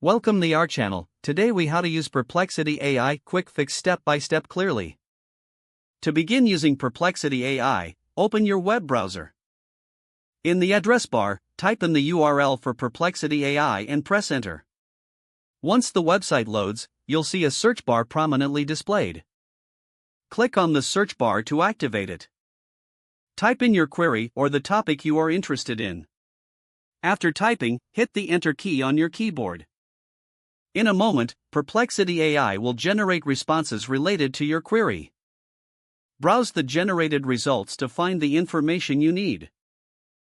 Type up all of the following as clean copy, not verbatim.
Welcome to our channel. Today we how to use Perplexity AI quick fix step by step clearly. To begin using Perplexity AI, open your web browser. In the address bar, type in the URL for Perplexity AI and press enter. Once the website loads, you'll see a search bar prominently displayed. Click on the search bar to activate it. Type in your query or the topic you are interested in. After typing, hit the enter key on your keyboard. In a moment, Perplexity AI will generate responses related to your query. Browse the generated results to find the information you need.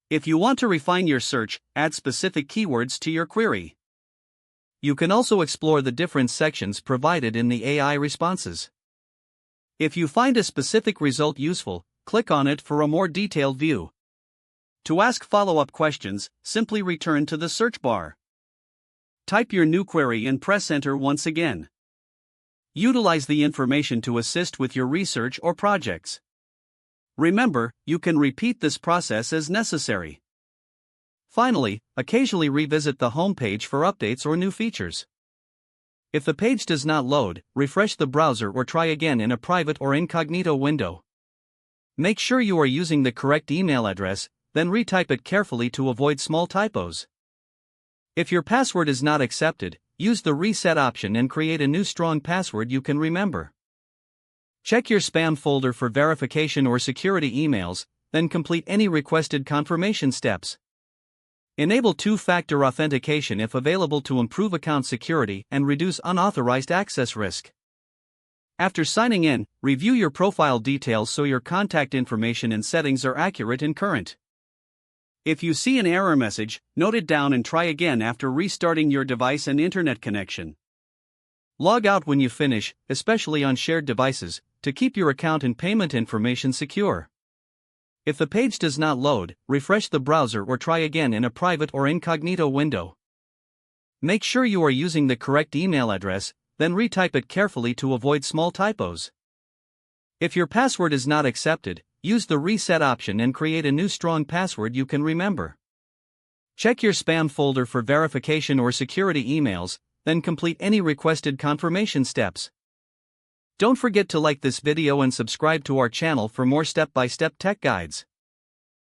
If you want to refine your search, add specific keywords to your query. You can also explore the different sections provided in the AI responses. If you find a specific result useful, click on it for a more detailed view. To ask follow-up questions, simply return to the search bar. Type your new query and press enter once again. Utilize the information to assist with your research or projects. Remember, you can repeat this process as necessary. Finally, occasionally revisit the home page for updates or new features. If the page does not load, refresh the browser or try again in a private or incognito window. Make sure you are using the correct email address, then retype it carefully to avoid small typos. If your password is not accepted, use the reset option and create a new strong password you can remember. Check your spam folder for verification or security emails, then complete any requested confirmation steps. Enable two-factor authentication if available to improve account security and reduce unauthorized access risk. After signing in, review your profile details so your contact information and settings are accurate and current. If you see an error message, note it down and try again after restarting your device and internet connection. Log out when you finish, especially on shared devices, to keep your account and payment information secure. If the page does not load, refresh the browser or try again in a private or incognito window. Make sure you are using the correct email address, then retype it carefully to avoid small typos. If your password is not accepted, use the reset option and create a new strong password you can remember. Check your spam folder for verification or security emails, then complete any requested confirmation steps. Don't forget to like this video and subscribe to our channel for more step-by-step tech guides.